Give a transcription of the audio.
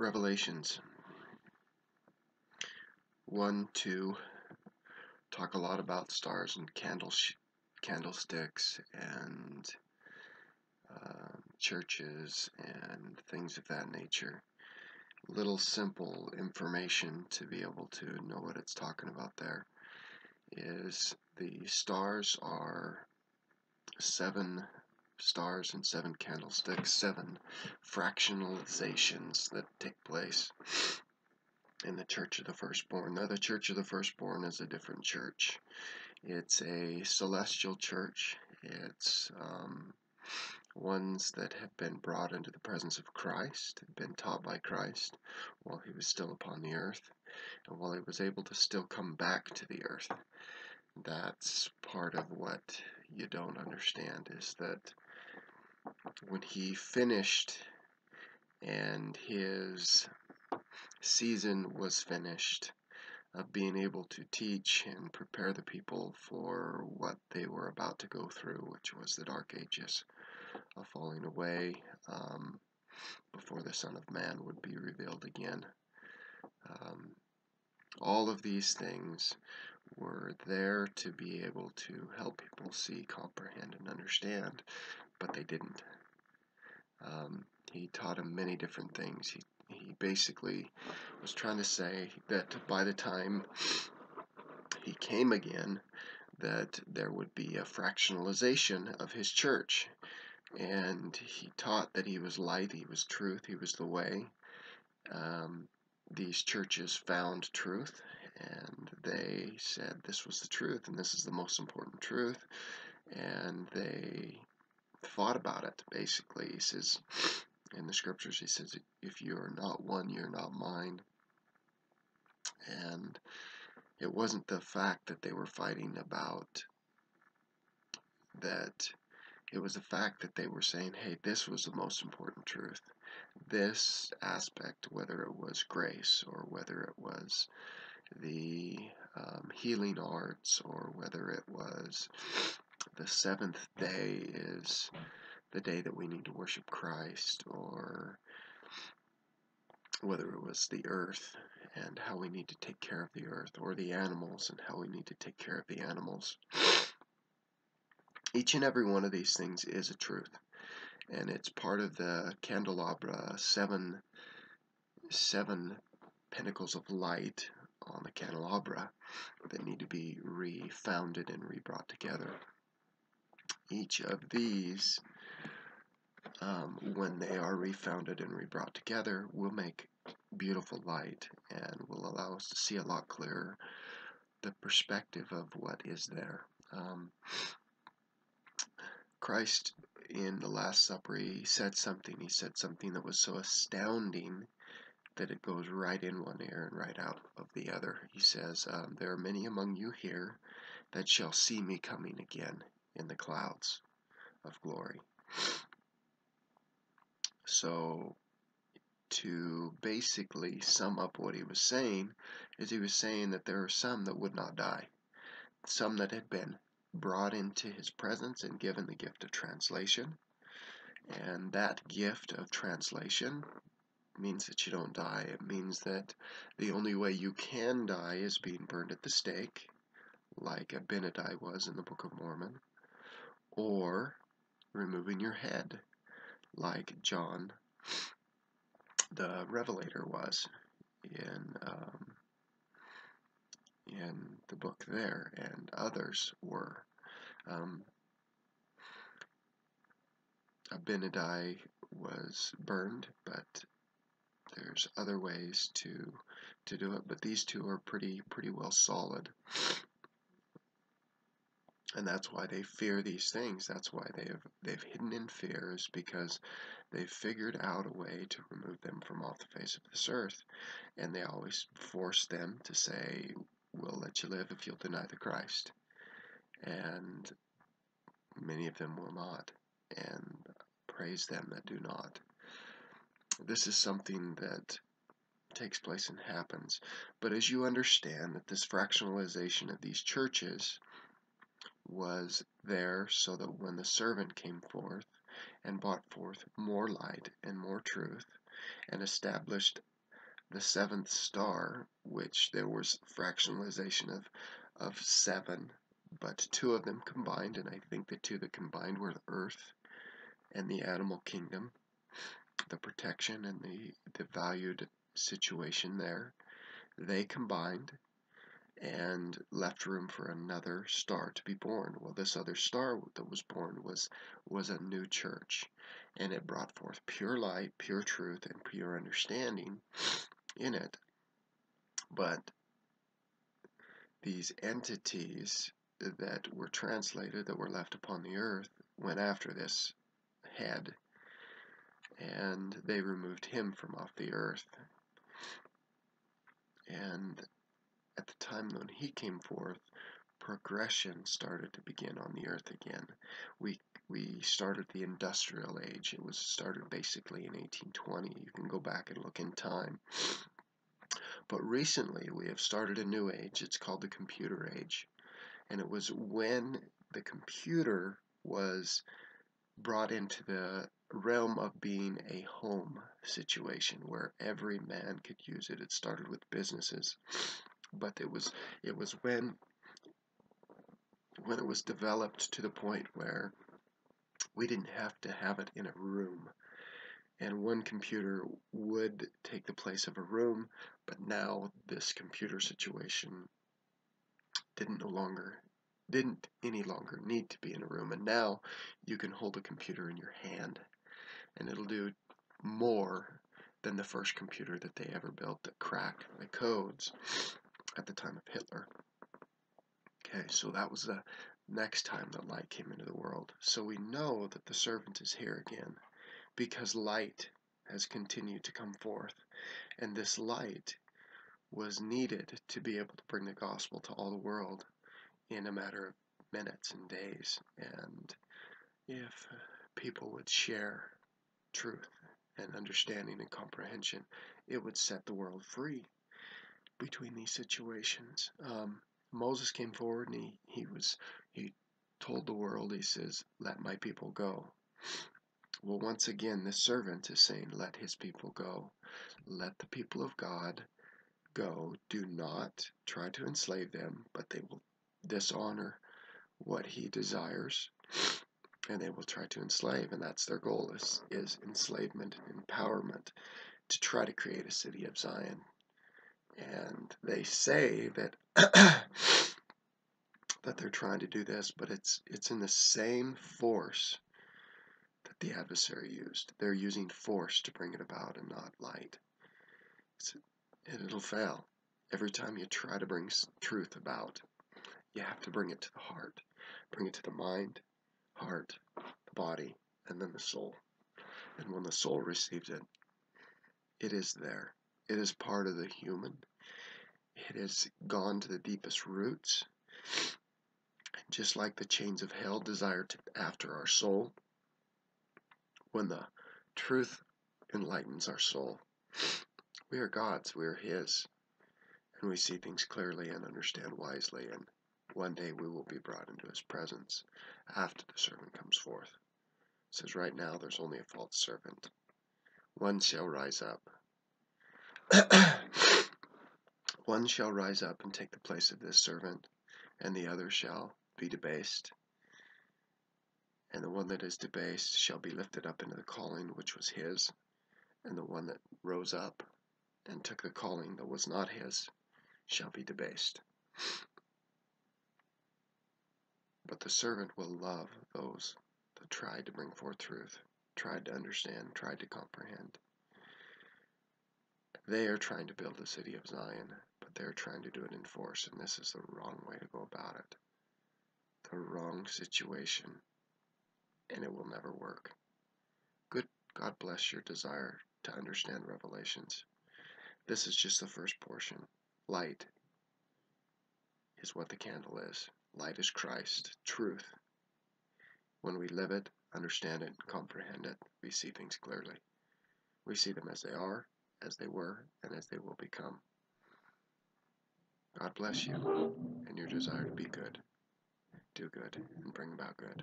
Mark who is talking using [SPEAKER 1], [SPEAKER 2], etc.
[SPEAKER 1] Revelations 1, 2 talk a lot about stars and candlesticks and churches and things of that nature. Little simple information to be able to know what it's talking about there is the stars are 7 stars and 7 candlesticks, 7 fractionalizations that take place in the Church of the Firstborn. Now, the Church of the Firstborn is a different church. It's a celestial church. It's ones that have been brought into the presence of Christ, been taught by Christ while he was still upon the earth, and while he was able to still come back to the earth. That's part of what you don't understand, is that when he finished and his season was finished of being able to teach and prepare the people for what they were about to go through, which was the Dark Ages of falling away before the Son of Man would be revealed again. All of these things were there to be able to help people see, comprehend, and understand, but they didn't. He taught them many different things. He basically was trying to say that by the time he came again, that there would be a fractionalization of his church. And he taught that he was light, he was truth, he was the way. These churches found truth, and they said this was the truth, and this is the most important truth. And they fought about it, basically. He says, in the scriptures, he says, if you are not one, you're not mine. And it wasn't the fact that they were fighting about that. It was the fact that they were saying, hey, this was the most important truth. This aspect, whether it was grace or whether it was the healing arts or whether it was the seventh day is the day that we need to worship Christ, or whether it was the earth and how we need to take care of the earth, or the animals and how we need to take care of the animals. Each and every one of these things is a truth, and it's part of the candelabra, seven pinnacles of light on the candelabra that need to be refounded and rebrought together. Each of these, when they are refounded and rebrought together, will make beautiful light and will allow us to see a lot clearer the perspective of what is there. Christ, in the Last Supper, he said something that was so astounding that it goes right in one ear and right out of the other. He says, there are many among you here that shall see me coming again in the clouds of glory. So, to basically sum up what he was saying, is he was saying that there are some that would not die. Some that had been brought into his presence and given the gift of translation. And that gift of translation means that you don't die. It means that the only way you can die is being burned at the stake, like Abinadi was in the Book of Mormon, or removing your head, like John the Revelator was in the book there, and others were. Abinadi was burned, but there's other ways to do it, but these two are pretty well solid. And that's why they fear these things. That's why they've hidden in fears, because they've figured out a way to remove them from off the face of this earth. And they always force them to say, we'll let you live if you'll deny the Christ. And many of them will not. And praise them that do not. This is something that takes place and happens. But as you understand that this fractionalization of these churches was there so that when the servant came forth and brought forth more light and more truth and established the seventh star, which there was fractionalization of seven, but two of them combined, and I think the two that combined were the earth and the animal kingdom, the protection and the valued situation there. They combined and left room for another star to be born. Well, this other star that was born was a new church, and it brought forth pure light, pure truth, and pure understanding in it. But these entities that were translated, that were left upon the earth, went after this head, and they removed him from off the earth. And at the time when he came forth, progression started to begin on the earth again. We started the industrial age. It was started basically in 1820. You can go back and look in time. But recently we have started a new age. It's called the computer age. And it was when the computer was brought into the realm of being a home situation where every man could use it. It started with businesses, but it was when it was developed to the point where we didn't have to have it in a room, and one computer would take the place of a room. But now this computer situation didn't any longer need to be in a room, and now you can hold a computer in your hand and it'll do more than the first computer that they ever built that cracked the codes at the time of Hitler. Okay, so that was the next time that light came into the world. So we know that the servant is here again because light has continued to come forth, and this light was needed to be able to bring the gospel to all the world in a matter of minutes and days. And if people would share truth and understanding and comprehension, it would set the world free between these situations. Moses came forward and he told the world, he says, "Let my people go." Well, once again, this servant is saying, "Let his people go. Let the people of God go. Do not try to enslave them, but they will dishonor what he desires, and they will try to enslave." And that's their goal, is enslavement and empowerment, to try to create a city of Zion. And they say that that they're trying to do this, but it's in the same force that the adversary used. They're using force to bring it about and not light. And it'll fail. Every time you try to bring truth about, you have to bring it to the heart. Bring it to the mind, heart, the body, and then the soul. And when the soul receives it, it is there. It is part of the human. It has gone to the deepest roots. Just like the chains of hell desire after our soul, when the truth enlightens our soul, we are God's, we are His, and we see things clearly and understand wisely, and one day we will be brought into His presence after the servant comes forth. It says right now there's only a false servant. One shall rise up. One shall rise up and take the place of this servant, and the other shall be debased. And the one that is debased shall be lifted up into the calling which was his, and the one that rose up and took the calling that was not his shall be debased. But the servant will love those that tried to bring forth truth, tried to understand, tried to comprehend. They are trying to build the city of Zion, but they're trying to do it in force, and this is the wrong way to go about it. The wrong situation, and it will never work. Good. God bless your desire to understand Revelations. This is just the first portion. Light is what the candle is. Light is Christ, truth. When we live it, understand it, and comprehend it, we see things clearly. We see them as they are, as they were, and as they will become. God bless you and your desire to be good, do good, and bring about good.